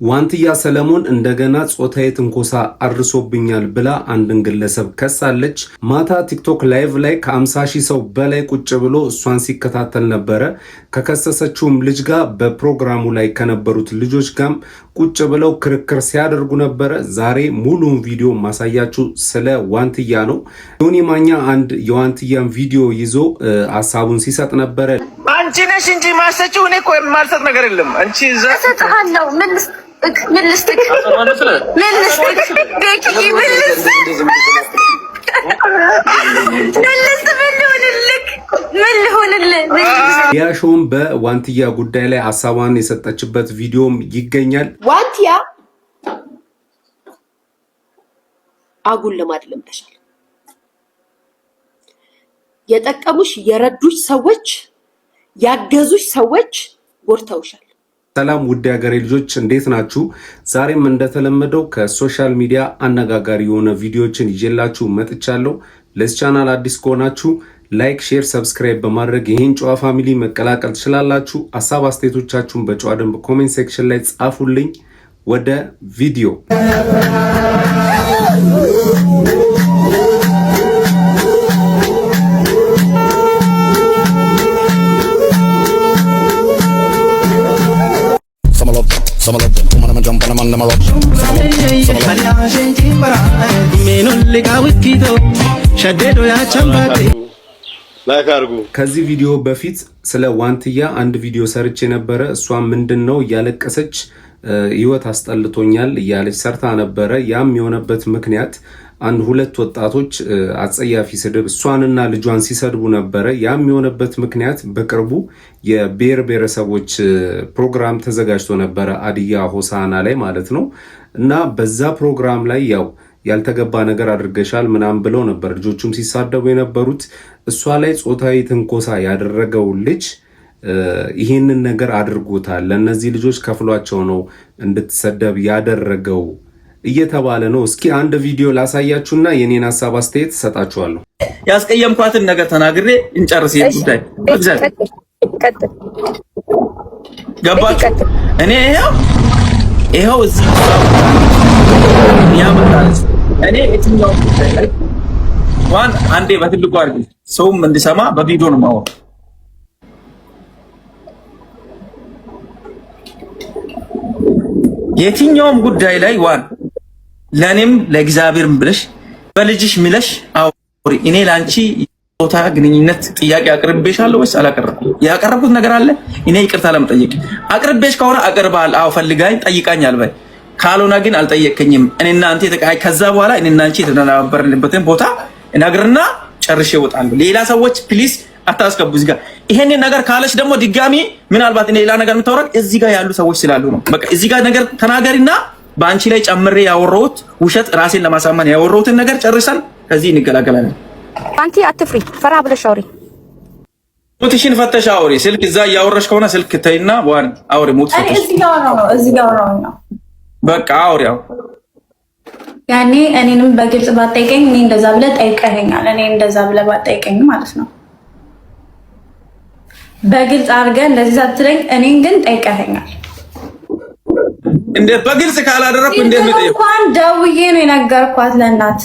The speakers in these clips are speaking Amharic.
ዋንትያ ሰለሞን እንደገና ጾታዊ ትንኮሳ አድርሶብኛል ብላ አንድን ግለሰብ ከሳለች። ማታ ቲክቶክ ላይቭ ላይ ከ50,000 ሰው በላይ ቁጭ ብሎ እሷን ሲከታተል ነበረ። ከከሰሰችውም ልጅ ጋር በፕሮግራሙ ላይ ከነበሩት ልጆች ጋር ቁጭ ብለው ክርክር ሲያደርጉ ነበረ። ዛሬ ሙሉን ቪዲዮ ማሳያችሁ ስለ ዋንትያ ነው። ዮኒ ማኛ አንድ የዋንትያን ቪዲዮ ይዞ ሀሳቡን ሲሰጥ ነበረ። አንቺ ነሽ እንጂ ማሰጪው እኔ እኮ የማልሰጥ ነገር የለም። አንቺ እሰጥሃለሁ ምን ልስጥክ ያሾም በዋንትያ ጉዳይ ላይ ሀሳቧን የሰጠችበት ቪዲዮም ይገኛል። ዋንትያ አጉል ለማድለም ተሻለ። የጠቀሙሽ የረዱሽ ሰዎች ያገዙሽ ሰዎች ጎርተውሻል። ሰላም ውድ ሀገሬ ልጆች እንዴት ናችሁ? ዛሬም እንደተለመደው ከሶሻል ሚዲያ አነጋጋሪ የሆነ ቪዲዮዎችን ይዤላችሁ መጥቻለሁ። ለዚህ ቻናል አዲስ ከሆናችሁ ላይክ፣ ሼር፣ ሰብስክራይብ በማድረግ ይሄን ጨዋ ፋሚሊ መቀላቀል ትችላላችሁ። ሐሳብ አስተያየቶቻችሁን በጨዋ ደንብ ኮሜንት ሴክሽን ላይ ጻፉልኝ። ወደ ቪዲዮ ከዚህ ቪዲዮ በፊት ስለ ዋንትያ አንድ ቪዲዮ ሰርቼ ነበረ። እሷ ምንድነው እያለቀሰች ህይወት አስጠልቶኛል እያለች ሰርታ ነበረ። ያም የሆነበት ምክንያት አንድ ሁለት ወጣቶች አጸያፊ ስድብ እሷንና ልጇን ሲሰድቡ ነበረ። ያም የሆነበት ምክንያት በቅርቡ የብሔር ብሔረሰቦች ፕሮግራም ተዘጋጅቶ ነበረ ሀዲያ ሆሳዕና ላይ ማለት ነው። እና በዛ ፕሮግራም ላይ ያልተገባ ነገር አድርገሻል ምናምን ብለው ነበር ልጆቹም ሲሳደቡ የነበሩት። እሷ ላይ ጾታዊ ትንኮሳ ያደረገው ልጅ ይሄንን ነገር አድርጎታል፣ ለነዚህ ልጆች ከፍሏቸው ነው እንድትሰደብ ያደረገው እየተባለ ነው። እስኪ አንድ ቪዲዮ ላሳያችሁና የኔን ሐሳብ አስተያየት ሰጣችኋለሁ። ያስቀየምኳትን ነገር ተናግሬ እንጨርስ። ጉዳይ ገባችሁ? እኔ ይሄው እዚህ ያመጣል። እኔ የትኛው ጉዳይ ላይ ዋን አንዴ በትልቁ አድርግ ሰውም እንዲሰማ በቪዲዮ ነው ማወቅ። የትኛውም ጉዳይ ላይ ዋን ለኔም ለእግዚአብሔርም ብለሽ በልጅሽ ምለሽ አውሪ። እኔ ላንቺ ጾታ ግንኙነት ጥያቄ አቅርቤሻለሁ ወይስ አላቀረብኩም? ያቀረብኩት ነገር አለ? እኔ ይቅርታ ለመጠየቅ አቅርቤሽ ከሆነ አቀርባል። አው ፈልጋኝ ጠይቃኛል በይ። ካልሆነ ግን አልጠየቀኝም። እኔና አንተ ተቃይ ከዛ በኋላ እኔና አንቺ የተናበርንበትን ቦታ እነግርና ጨርሼ እወጣለሁ። ሌላ ሰዎች ፕሊስ አታስገቡ እዚህ ጋር። ይሄንን ነገር ካለሽ ደግሞ ድጋሚ ምናልባት እኔ ሌላ ነገር የምታወራው እዚህ ጋር ያሉ ሰዎች ስላሉ ነው። በቃ እዚህ ጋር ነገር ተናገሪና በአንቺ ላይ ጨምሬ ያወራሁት ውሸት ራሴን ለማሳመን ያወራሁትን ነገር ጨርሰን ከዚህ እንገላገላለን። አንቺ አትፍሪ፣ ፈራ ብለሽ አውሪ። ሙትሽን ፈተሽ አውሪ። ስልክ እዛ እያወራሽ ከሆነ ስልክ ተይና ዋን አውሪ። ሙት ፈተሽ እዚህ ጋር ነው በቃ አውሪያው። ያኔ እኔንም በግልጽ ባጠይቀኝ እኔ እንደዛ ብለህ ጠይቀኸኛል። እኔ እንደዛ ብለህ ባጠይቀኝ ማለት ነው በግልጽ አድርገህ እንደዚህ ሳትለኝ እኔን ግን ጠይቀኸኛል። እንደ በግልጽ ካላደረኩ እንዴት ነው ጠይቀው? እንኳን ደውዬ ነው የነገርኳት ለእናት።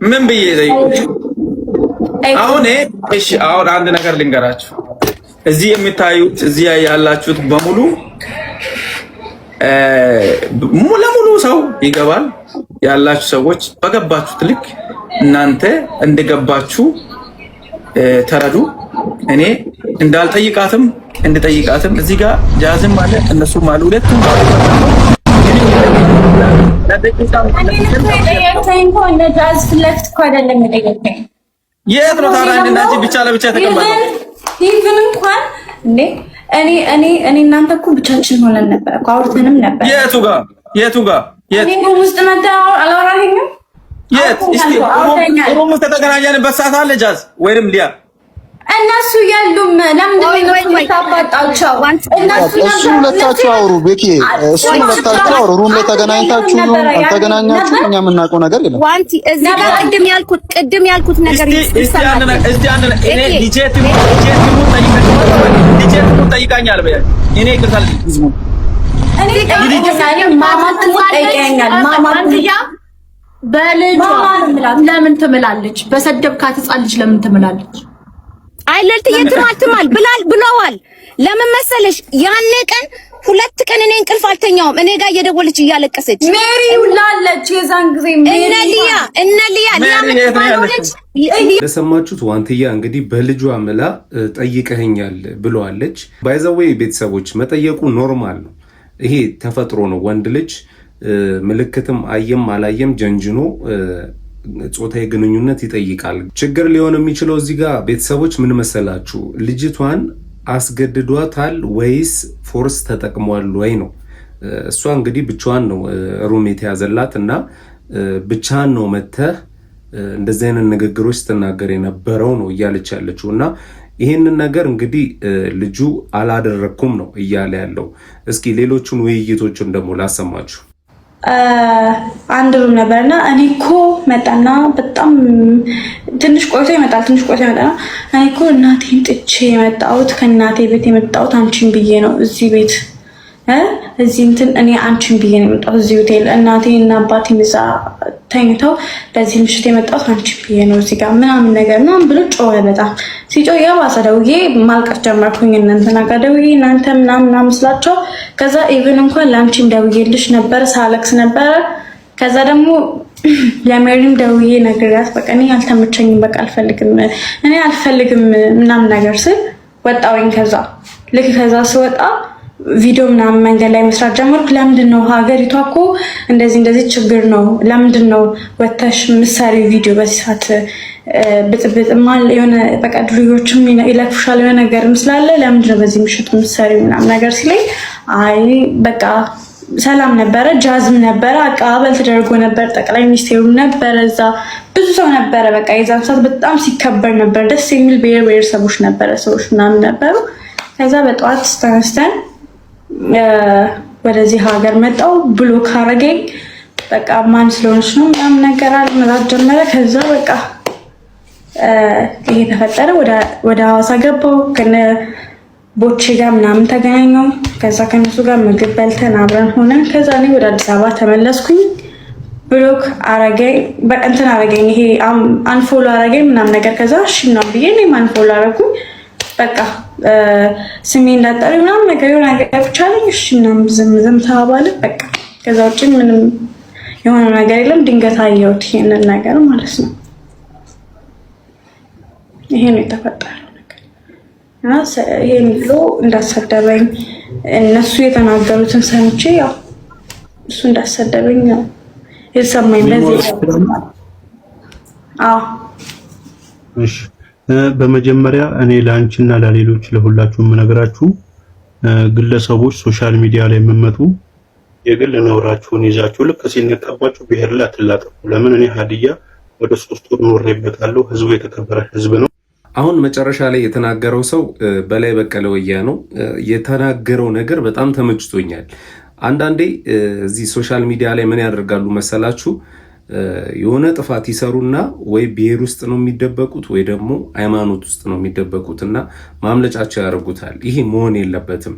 ምን ብዬ ጠይቁሽ? አሁን እሺ፣ አሁን አንድ ነገር ልንገራችሁ። እዚህ የምታዩት እዚህ ያላችሁት በሙሉ ለሙሉ ሰው ይገባል። ያላችሁ ሰዎች በገባችሁት ልክ እናንተ እንደገባችሁ ተረዱ። እኔ እንዳልጠይቃትም እንድጠይቃትም እዚህ ጋር ጃዝም አለ እነሱም አሉ ሁለቱም የት ነው ታዲያ እንደዚህ ብቻ ለብቻ ተቀምጠው ይሄን እንኳን እኔ እናንተ እኮ ብቻችን ሆነን ነበር እኮ አውርተንም ነበር። የቱ ጋር እኔ ውስጥ መጣ አላወራኸኝም? የት እስቲ ሩም ተገናኘንበት ሰዓት አለ ጃዝ ወይንም ሊያ እነሱ ያሉም ለምንድን ነው የምታባጣቸው? እሱ ሁለታችሁ አውሩ ቤኪ፣ እሱ ሁለታችሁ አውሩ። ሩም ላይ ተገናኝታችሁ አልተገናኛችሁ እኛ የምናውቀው ነገር የለም። ዋንቲ እዚህ ጋር ቅድም ያልኩት ነገር እስቲ አንድ እኔ ዲጄት ጠይቃኛል በያ እኔ ይቅርታል ህዝቡ በልጇ ለምን ትምላለች? በሰደብካት ሕፃን ልጅ ለምን ትምላለች? አይለልትዬ ትማል ብለዋል። ለምን መሰለሽ ያኔ ቀን 2 ቀን እኔ እንቅልፍ አልተኛውም። እኔ ጋር እየደወለች እያለቀሰች ሜሪ ውላለች። የዛን ጊዜ እነ ሊያ ማለት ለሰማችሁት ዋንትያ እንግዲህ በልጇ ምላ ጠይቀኸኛል ብለዋለች። ባይዘዌ ቤተሰቦች መጠየቁ ኖርማል ነው። ይሄ ተፈጥሮ ነው። ወንድ ልጅ ምልክትም አየም አላየም ጀንጅኖ ጾታዊ ግንኙነት ይጠይቃል። ችግር ሊሆን የሚችለው እዚህ ጋር ቤተሰቦች ምን መሰላችሁ? ልጅቷን አስገድዷታል ወይስ ፎርስ ተጠቅሟል ወይ ነው። እሷ እንግዲህ ብቻዋን ነው ሩም የተያዘላት እና ብቻዋን ነው መተህ እንደዚህ አይነት ንግግሮች ስትናገር የነበረው ነው እያለች ያለችው እና ይህንን ነገር እንግዲህ ልጁ አላደረኩም ነው እያለ ያለው። እስኪ ሌሎቹን ውይይቶቹን ደግሞ ላሰማችሁ። አንድ ሩም ነበርና እኔ እኮ መጣና በጣም ትንሽ ቆይቶ ይመጣል። እኔ እኮ እናቴን ጥቼ የመጣሁት ከእናቴ ቤት የመጣሁት አንቺን ብዬ ነው እዚህ ቤት እዚህ እንትን እኔ አንቺን ብዬ ነው የመጣሁት እዚህ ሆቴል እናቴ እና አባቴ እዛ ተኝተው በዚህ ምሽት የመጣሁት አንቺን ብዬ ነው እዚህ ጋር ምናምን ነገር ምናምን ብሎ ጮኸ። በጣም ሲጮህ የባሰ ደውዬ ማልቀስ ጀመርኩኝ። እናንተና ጋር ደውዬ እናንተ ምናምን ስላቸው ከዛ ኢቭን እንኳን ለአንቺም ደውዬልሽ ነበር ሳለቅስ ነበረ። ከዛ ደግሞ ለሜሪም ደውዬ ነግሬያት በቃ እኔ አልተመቸኝም በቃ አልፈልግም ምናምን ነገር ስል ወጣሁኝ። ከዛ ልክ ከዛ ስወጣ ቪዲዮ ምናምን መንገድ ላይ መስራት ጀመርኩ። ለምንድን ነው ሀገሪቷ እኮ እንደዚህ ችግር ነው፣ ለምንድን ነው ወተሽ ምሳሌ ቪዲዮ በዚህ ሰዓት ብጥብጥማል የሆነ በቃ ድርዮችም ይለክፉሻል የሆነ ነገር ስላለ ለምንድን ነው በዚህ ምሽት ምሳሌ ምናምን ነገር ሲለኝ አይ በቃ ሰላም ነበረ፣ ጃዝም ነበረ፣ አቀባበል ተደርጎ ነበር፣ ጠቅላይ ሚኒስቴሩ ነበረ፣ እዛ ብዙ ሰው ነበረ። በቃ የዛን ሰዓት በጣም ሲከበር ነበር፣ ደስ የሚል ብሔረሰቦች ነበረ፣ ሰዎች ምናምን ነበሩ። ከዛ በጠዋት ተነስተን ወደዚህ ሀገር መጣው ብሎክ አረገኝ። በቃ ማን ስለሆነች ነው ምናምን ነገር አልመራት ጀመረ። ከዛ በቃ ይሄ ተፈጠረ። ወደ ሐዋሳ ገባው ከነ ቦቼ ጋር ምናምን ተገናኘው። ከዛ ከነሱ ጋር ምግብ በልተን አብረን ሆነን ከዛ እኔ ወደ አዲስ አበባ ተመለስኩኝ። ብሎክ አረገኝ በእንትን አረገኝ። ይሄ አንፎሎ አረገኝ ምናምን ነገር። ከዛ እሺ ነው ብዬ እኔም አንፎሎ አረኩኝ። በቃ ስሜ እንዳጠሪ ምናምን ነገር የሆነ ነገር ብቻ አለኝ። እሺ ምናምን ዝም ተባባልን። በቃ ከዛ ውጭ ምንም የሆነ ነገር የለም። ድንገት አየሁት ይሄንን ነገር ማለት ነው። ይሄ ነው የተፈጠረው ነገር እና ይሄን ብሎ እንዳሰደበኝ እነሱ የተናገሩትን ሰምቼ ያው እሱ እንዳሰደበኝ ነው የተሰማኝ። በዚህ እሺ በመጀመሪያ እኔ ለአንቺና ለሌሎች ለሁላችሁም የምነግራችሁ ግለሰቦች ሶሻል ሚዲያ ላይ የምመጡ የግል ነውራችሁን ይዛችሁ ልክ ሲነካባችሁ ብሄር ላይ አትላጠፉ። ለምን እኔ ሀዲያ ወደ 3 ወር ኖሬበታለሁ። ህዝቡ የተከበረ ህዝብ ነው። አሁን መጨረሻ ላይ የተናገረው ሰው በላይ በቀለ ወያ ነው። የተናገረው ነገር በጣም ተመችቶኛል። አንዳንዴ እዚህ ሶሻል ሚዲያ ላይ ምን ያደርጋሉ መሰላችሁ? የሆነ ጥፋት ይሰሩና ወይ ብሔር ውስጥ ነው የሚደበቁት ወይ ደግሞ ሃይማኖት ውስጥ ነው የሚደበቁት እና ማምለጫቸው ያደርጉታል። ይሄ መሆን የለበትም።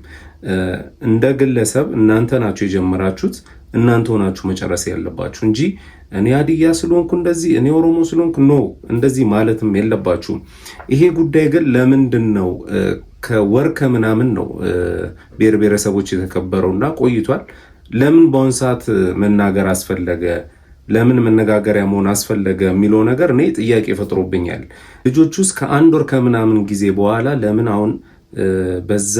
እንደ ግለሰብ እናንተ ናችሁ የጀመራችሁት፣ እናንተ ሆናችሁ መጨረስ ያለባችሁ እንጂ እኔ ሀዲያ ስለሆንኩ እንደዚህ እኔ ኦሮሞ ስለሆንኩ ኖ እንደዚህ ማለትም የለባችሁም። ይሄ ጉዳይ ግን ለምንድን ነው ከወር ከምናምን ነው ብሔር ብሔረሰቦች የተከበረውና ቆይቷል። ለምን በአሁን ሰዓት መናገር አስፈለገ? ለምን መነጋገሪያ መሆን አስፈለገ የሚለው ነገር እኔ ጥያቄ ፈጥሮብኛል። ልጆቹ ውስጥ ከ1 ወር ከምናምን ጊዜ በኋላ ለምን አሁን በዛ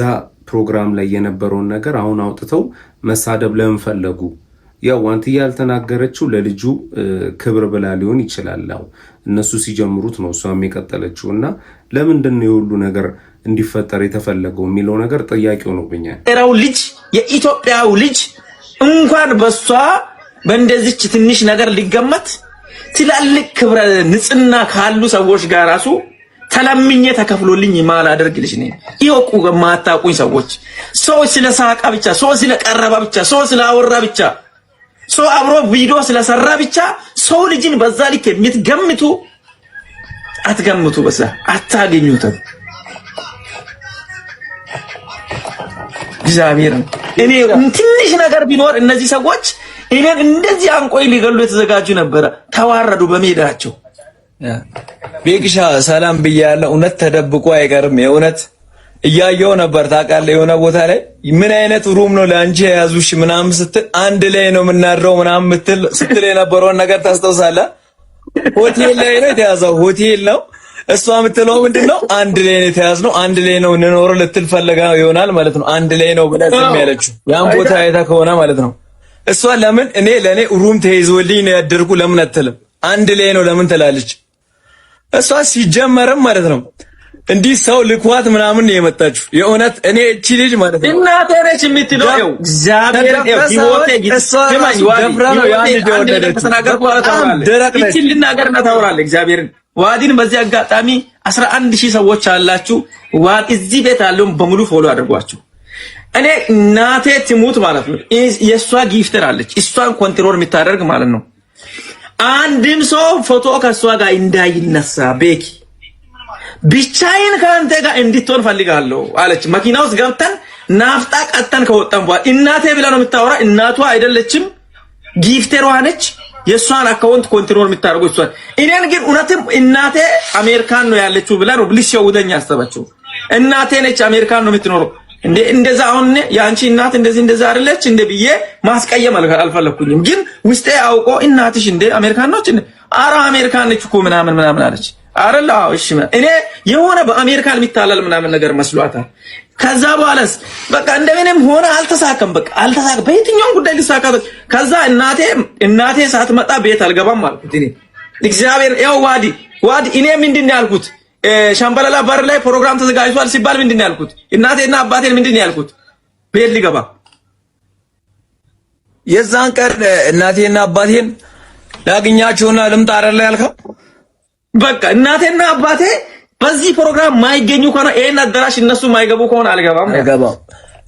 ፕሮግራም ላይ የነበረውን ነገር አሁን አውጥተው መሳደብ ለምን ፈለጉ? ያው ዋንትያ ያልተናገረችው ለልጁ ክብር ብላ ሊሆን ይችላል። እነሱ ሲጀምሩት ነው እሷም የቀጠለችው እና ለምንድን ነው የሁሉ ነገር እንዲፈጠር የተፈለገው የሚለው ነገር ጥያቄ ሆኖብኛል። ልጅ የኢትዮጵያው ልጅ እንኳን በሷ በእንደዚች ትንሽ ነገር ሊገመት ትላልቅ ክብረ ንጽህና ካሉ ሰዎች ጋር ራሱ ተለምኜ ተከፍሎልኝ ማላደርግ ልጅ ነኝ። ይወቁ የማታውቁኝ ሰዎች ሰው ስለሳቀ ብቻ፣ ሰው ስለቀረበ ብቻ፣ ሰው ስላወራ ብቻ፣ ሰው አብሮ ቪዲዮ ስለሰራ ብቻ ሰው ልጅን በዛ ልክ የምትገምቱ አትገምቱ። በዛ አታገኙትም። እግዚአብሔር እኔ ትንሽ ነገር ቢኖር እነዚህ ሰዎች እኔን እንደዚህ አንቆይ ሊገሉ የተዘጋጁ ነበረ። ተዋረዱ በሜዳቸው። ቤክሻ ሰላም ብያለሁ። እውነት ተደብቆ አይቀርም። የእውነት እያየው ነበር ታውቃለህ። የሆነ ቦታ ላይ ምን አይነት ሩም ነው ለአንቺ የያዙሽ ምናምን ስትል አንድ ላይ ነው የምናድረው ምናምን ስትል የነበረውን ነገር ታስታውሳለህ? ሆቴል ላይ ነው የተያዘው። ሆቴል ነው እሷ የምትለው ምንድነው? አንድ ላይ ነው የተያዝነው፣ አንድ ላይ ነው እንኖረው ልትል ፈልጋ ይሆናል ማለት ነው። አንድ ላይ ነው ብላ ዝም ያለችው ያን ቦታ አይታ ከሆነ ማለት ነው። እሷ ለምን ለኔ ሩም ተይዞልኝ ነው ያደርኩ ለምን አትልም? አንድ ላይ ነው ለምን ትላለች? እሷ ሲጀመርም ማለት ነው እንዲህ ሰው ልኳት ምናምን ነው የመጣችው። የእውነት እኔ እቺ ልጅ ማለት ነው እናቴ ነች የምትለው ነው እግዚአብሔር ህይወቴ ጊዜማኝ ታወራለህ እግዚአብሔርን ዋዲን በዚህ አጋጣሚ 11000 ሰዎች አላችሁ። ዋዲ እዚህ ቤት ያለውን በሙሉ ፎሎ አድርጓችሁ። እኔ እናቴ ትሙት ማለት ነው የሷ ጊፍተር አለች እሷን ኮንትሮል የምታደርግ ማለት ነው። አንድም ሰው ፎቶ ከሷ ጋር እንዳይነሳ ቤኪ ብቻዬን ካንተ ጋር እንድትሆን ፈልጋለሁ አለች። መኪና ውስጥ ገብተን ናፍጣ ቀጠን ከወጣን በኋላ እናቴ ብላ ነው የምታወራ። እናቷ አይደለችም ጊፍተሯ ነች። የሷን አካውንት ኮንትሮል የምታደርገው እሷ። እኔን ግን እውነትም እናቴ አሜሪካን ነው ያለችው ብላ ነው ልትሸውደኝ ያሰበችው። እናቴ ነች አሜሪካን ነው የምትኖረው እንደዛ። አሁን ያንቺ እናት እንደዛ አይደለች እንደ ብዬ ማስቀየም አልፈለኩኝም። ግን ውስጤ አውቆ እናትሽ እንደ አሜሪካን ነች እንደ አራ አሜሪካን ነች እኮ ምናምን አለች። አረላ እሺ እኔ የሆነ በአሜሪካን የሚታለል ምናምን ነገር መስሏታል። ከዛ በኋላስ በቃ እንደምንም ሆነ አልተሳከም። በቃ አልተሳከም። በየትኛውም ጉዳይ ሊሳካ ከዛ እናቴ ሳትመጣ ቤት አልገባም አልኩት። እኔ እግዚአብሔር ያው ዋዲ እኔ ምንድን ነው ያልኩት? ሻምበላላ በር ላይ ፕሮግራም ተዘጋጅቷል ሲባል ምንድን ነው ያልኩት? እናቴና አባቴን ምንድን ነው ያልኩት? ቤት ሊገባ የዛን ቀን እናቴና አባቴን ላግኛቸውና ልምጣ አይደል ያልከው? በቃ እናቴና አባቴ በዚህ ፕሮግራም ማይገኙ ከሆነ ይሄን አዳራሽ እነሱ ማይገቡ ከሆነ አልገባም።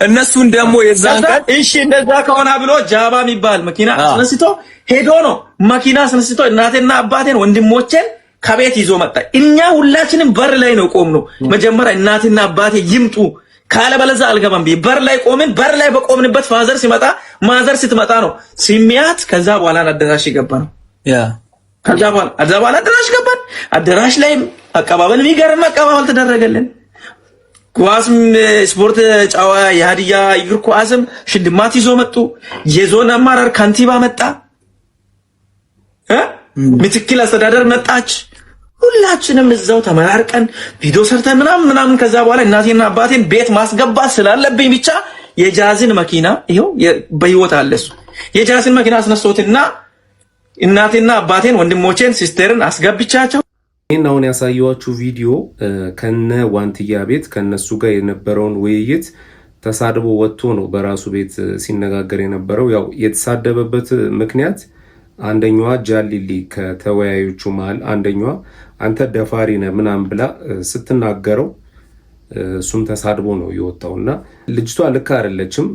እነሱን ደግሞ የዛን ቀን እሺ እንደዛ ከሆነ ብሎ ጃባ የሚባል መኪና አስነስቶ ሄዶ ነው መኪና አስነስቶ እናቴና አባቴን ወንድሞቼን ከቤት ይዞ መጣ። እኛ ሁላችንም በር ላይ ነው ቆምነው። መጀመሪያ እናቴና አባቴ ይምጡ ካለበለዚያ አልገባም ብዬ በር ላይ ቆምን። በር ላይ በቆምንበት ፋዘር ሲመጣ ማዘር ስትመጣ ነው ሲሚያት። ከዛ በኋላ አዳራሽ ገባ ነው ከዛ በኋላ አዳራሽ ገባን። አዳራሽ ላይ አቀባበል የሚገርም አቀባበል ተደረገልን። ኳስም ስፖርት ጫዋ የሀዲያ እግር ኳስም ሽልማት ይዞ መጡ። የዞን አመራር ካንቲባ መጣ። ምትክል አስተዳደር መጣች። ሁላችንም እዛው ተመራርቀን ቪዲዮ ሰርተን ምናምን ከዛ በኋላ እናቴና አባቴን ቤት ማስገባት ስላለብኝ ብቻ የጃዝን መኪና ይሄው በህይወት አለሱ የጃዝን መኪና አስነሶትና እናቴና አባቴን ወንድሞቼን ሲስተርን አስገብቻቸው ይሄን አሁን ያሳየዋችሁ ቪዲዮ ከነ ዋንትያ ቤት ከነሱ ጋር የነበረውን ውይይት ተሳድቦ ወጥቶ ነው በራሱ ቤት ሲነጋገር የነበረው። ያው የተሳደበበት ምክንያት አንደኛዋ ጃሊሊ ከተወያዮቹ መሃል አንደኛዋ አንተ ደፋሪ ነህ ምናምን ብላ ስትናገረው እሱም ተሳድቦ ነው የወጣውና ልጅቷ ልክ አይደለችም።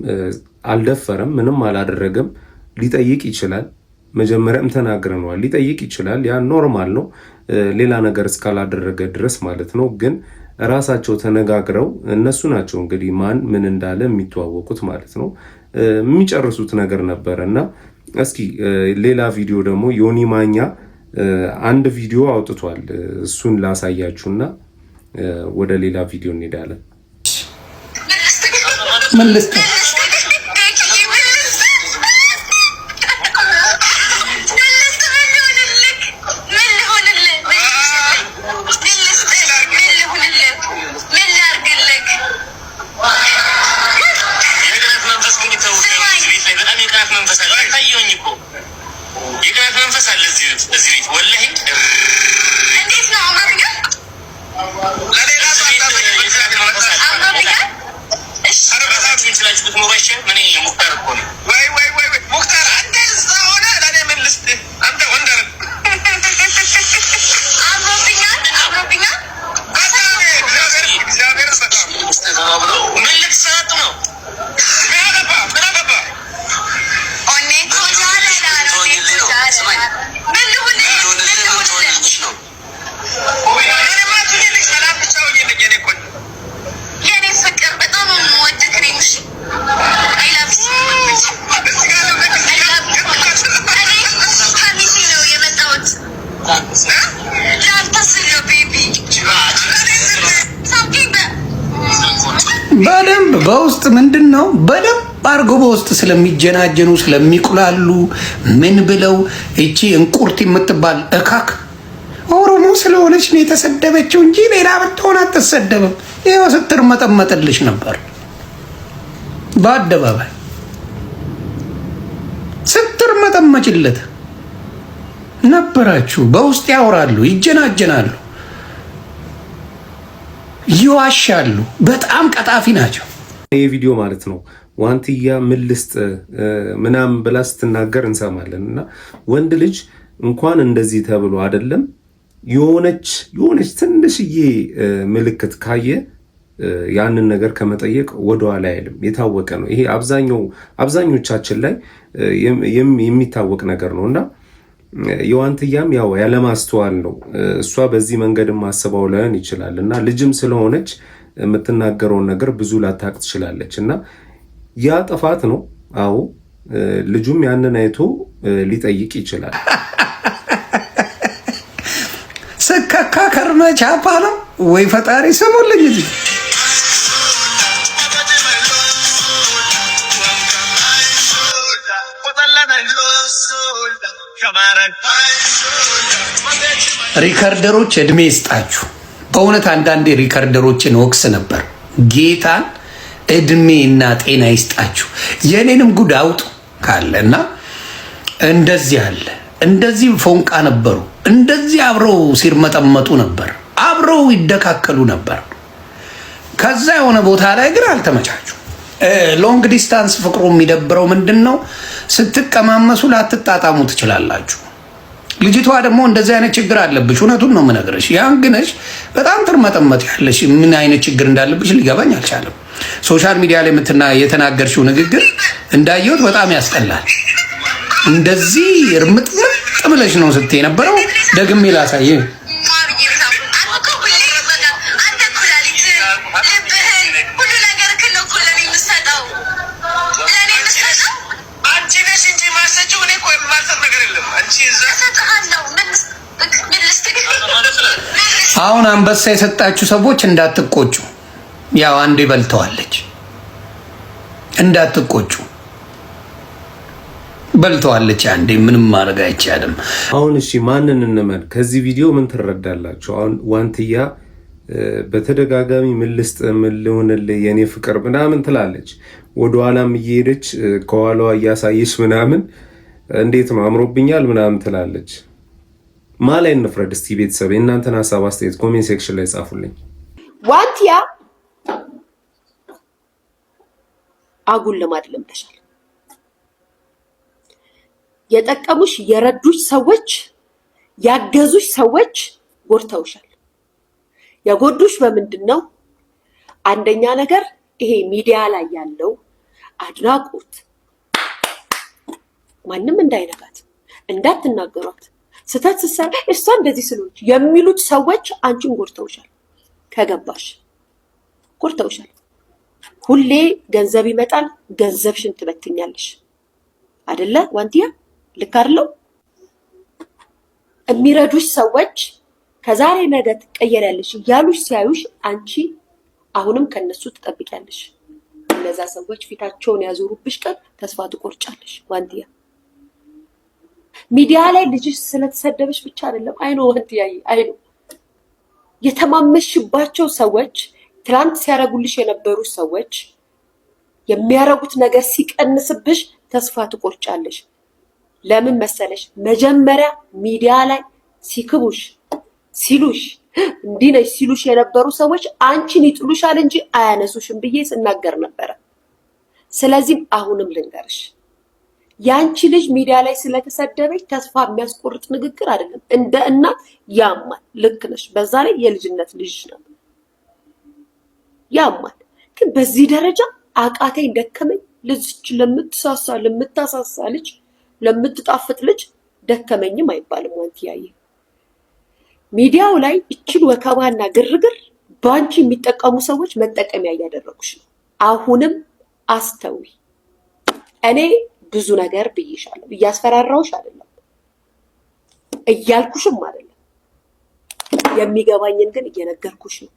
አልደፈረም፣ ምንም አላደረገም። ሊጠይቅ ይችላል። መጀመሪያም ተናግረነዋል። ሊጠይቅ ይችላል። ያ ኖርማል ነው፣ ሌላ ነገር እስካላደረገ ድረስ ማለት ነው። ግን ራሳቸው ተነጋግረው እነሱ ናቸው እንግዲህ ማን ምን እንዳለ የሚተዋወቁት ማለት ነው። የሚጨርሱት ነገር ነበረ እና እስኪ ሌላ ቪዲዮ ደግሞ ዮኒ ማኛ አንድ ቪዲዮ አውጥቷል። እሱን ላሳያችሁና ወደ ሌላ ቪዲዮ እንሄዳለን። በደንብ በውስጥ ምንድነው በደንብ አርጎ በውስጥ ስለሚጀናጀኑ ስለሚቁላሉ ምን ብለው እቺ እንቁርት የምትባል እካክ ኦሮሞ ስለሆነች ነው የተሰደበችው እንጂ ሌላ ብትሆን አትሰደብም። ይኸው ስትርመጠመጥልሽ ነበር በአደባባይ ስትርመጠመጭለት ነበራችሁ። በውስጥ ያወራሉ፣ ይጀናጀናሉ፣ ይዋሻሉ። በጣም ቀጣፊ ናቸው። ይህ ቪዲዮ ማለት ነው ዋንትያ ምን ልስጥ ምናምን ብላ ስትናገር እንሰማለን። እና ወንድ ልጅ እንኳን እንደዚህ ተብሎ አይደለም የሆነች ትንሽዬ ምልክት ካየ ያንን ነገር ከመጠየቅ ወደኋላ አይልም። የታወቀ ነው ይሄ አብዛኞቻችን ላይ የሚታወቅ ነገር ነው። እና የዋንትያም ያው ያለማስተዋል ነው። እሷ በዚህ መንገድ ማስበው ላይሆን ይችላል እና ልጅም ስለሆነች የምትናገረውን ነገር ብዙ ላታቅ ትችላለች። እና ያ ጥፋት ነው። አዎ ልጁም ያንን አይቶ ሊጠይቅ ይችላል። ስከካ ከርመ ቻፓ ነው ወይ ፈጣሪ ስሙልኝ እንጂ ሪከርደሮች እድሜ ይስጣችሁ። በእውነት አንዳንዴ ሪከርደሮችን ወቅስ ነበር። ጌታን እድሜና ጤና ይስጣችሁ። የኔንም ጉድ አውጡ ካለ እና እንደዚህ አለ እንደዚህ ፎንቃ ነበሩ። እንደዚህ አብረው ሲርመጠመጡ ነበር፣ አብረው ይደካከሉ ነበር። ከዛ የሆነ ቦታ ላይ ግን አልተመቻቹ። ሎንግ ዲስታንስ ፍቅሩ የሚደብረው ምንድን ነው? ስትቀማመሱ ላትጣጣሙ ትችላላችሁ። ልጅቷ ደግሞ እንደዚህ አይነት ችግር አለብሽ። እውነቱን ነው የምነግርሽ። ያን ግነሽ በጣም ትርመጠመጥ ያለሽ ምን አይነት ችግር እንዳለብሽ ሊገባኝ አልቻለም። ሶሻል ሚዲያ ላይ የተናገርሽው ንግግር እንዳየሁት በጣም ያስጠላል። እንደዚህ እርምጥምጥ ብለሽ ነው ስትይ የነበረው። ደግሜ ላሳይ። አሁን አንበሳ የሰጣችሁ ሰዎች እንዳትቆጩ። ያው አንዴ በልተዋለች፣ እንዳትቆጩ። በልተዋለች አንዴ፣ ምንም ማድረግ አይቻልም። አሁን እሺ ማንን እንመን? ከዚህ ቪዲዮ ምን ትረዳላችሁ? አሁን ዋንትያ በተደጋጋሚ ምን ልስጥ ምን ልሆንልህ የኔ ፍቅር ምናምን ትላለች። ወደኋላም እየሄደች ከኋላዋ እያሳየች ምናምን እንዴት ነው አምሮብኛል ምናምን ትላለች። ማላይ እንፍረድ እስቲ ቤተሰብ? የእናንተን ሀሳብ አስተያየት ኮሜንት ሴክሽን ላይ ጻፉልኝ። ዋንትያ አጉል ለማድለም ተሻለ። የጠቀሙሽ የረዱሽ ሰዎች ያገዙሽ ሰዎች ጎድተውሻል። የጎዱሽ በምንድን ነው? አንደኛ ነገር ይሄ ሚዲያ ላይ ያለው አድናቆት፣ ማንም እንዳይነካት እንዳትናገሯት፣ ስተት ስትሰራ እሷ እንደዚህ ስለሆነች የሚሉት ሰዎች አንቺን ጎድተውሻል። ከገባሽ ጎድተውሻል። ሁሌ ገንዘብ ይመጣል፣ ገንዘብሽን ትበትኛለሽ አይደለ ዋንትያ? ልክ አይደለው? የሚረዱሽ ሰዎች ከዛሬ ነገ ትቀየሪያለሽ እያሉሽ ሲያዩሽ አንቺ አሁንም ከነሱ ትጠብቂያለሽ። እነዛ ሰዎች ፊታቸውን ያዞሩብሽ ቀን ተስፋ ትቆርጫለሽ ዋንትያ። ሚዲያ ላይ ልጅሽ ስለተሰደበሽ ብቻ አይደለም። አይኖ ዋንትያ፣ አይኖ የተማመሽባቸው ሰዎች ትላንት ሲያረጉልሽ የነበሩ ሰዎች የሚያረጉት ነገር ሲቀንስብሽ ተስፋ ትቆርጫለሽ። ለምን መሰለሽ? መጀመሪያ ሚዲያ ላይ ሲክቡሽ ሲሉሽ እንዲህ ነሽ ሲሉሽ የነበሩ ሰዎች አንቺን ይጥሉሻል እንጂ አያነሱሽም ብዬ ስናገር ነበረ። ስለዚህም አሁንም ልንገርሽ፣ ያንቺ ልጅ ሚዲያ ላይ ስለተሰደበች ተስፋ የሚያስቆርጥ ንግግር አይደለም። እንደ እናት ያማል። ልክ ነሽ። በዛ ላይ የልጅነት ልጅ ነው፣ ያማል። ግን በዚህ ደረጃ አቃተኝ ደከመኝ ልጅ ለምትሳሳ ለምታሳሳ ልጅ ለምትጣፍጥ ልጅ ደከመኝም አይባልም ዋንትያዬ። ሚዲያው ላይ እችን ወከባና ግርግር ባንቺ የሚጠቀሙ ሰዎች መጠቀሚያ እያደረጉሽ ነው። አሁንም አስተዊ። እኔ ብዙ ነገር ብይሻለሁ፣ እያስፈራራውሽ አይደለም፣ እያልኩሽም አይደለም። የሚገባኝን ግን እየነገርኩሽ ነው።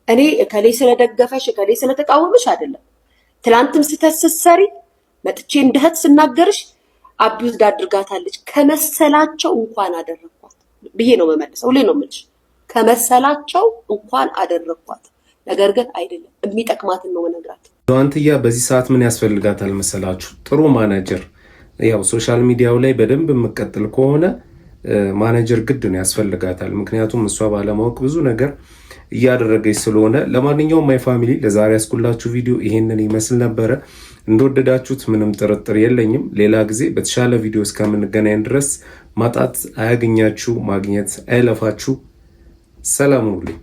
እኔ እከሌ ስለደገፈሽ እከሌ ስለተቃወመሽ አይደለም። ትላንትም ስትሰሪ መጥቼ እንደህት ስናገርሽ አቢውዝ አድርጋታለች ከመሰላቸው እንኳን አደረኳት ብዬ ነው መመለሰው። ሁሌ ነው የምልሽ ከመሰላቸው እንኳን አደረኳት። ነገር ግን አይደለም የሚጠቅማትን ነው መነግራት። ዋንትያ በዚህ ሰዓት ምን ያስፈልጋታል መሰላችሁ? ጥሩ ማኔጀር። ያው ሶሻል ሚዲያው ላይ በደንብ የምትቀጥል ከሆነ ማኔጀር ግድ ነው ያስፈልጋታል። ምክንያቱም እሷ ባለማወቅ ብዙ ነገር እያደረገች ስለሆነ። ለማንኛውም ማይ ፋሚሊ ለዛሬ ያስኩላችሁ ቪዲዮ ይሄንን ይመስል ነበረ። እንደወደዳችሁት ምንም ጥርጥር የለኝም። ሌላ ጊዜ በተሻለ ቪዲዮ እስከምንገናኝ ድረስ ማጣት አያገኛችሁ፣ ማግኘት አይለፋችሁ። ሰላም ሁኑልኝ።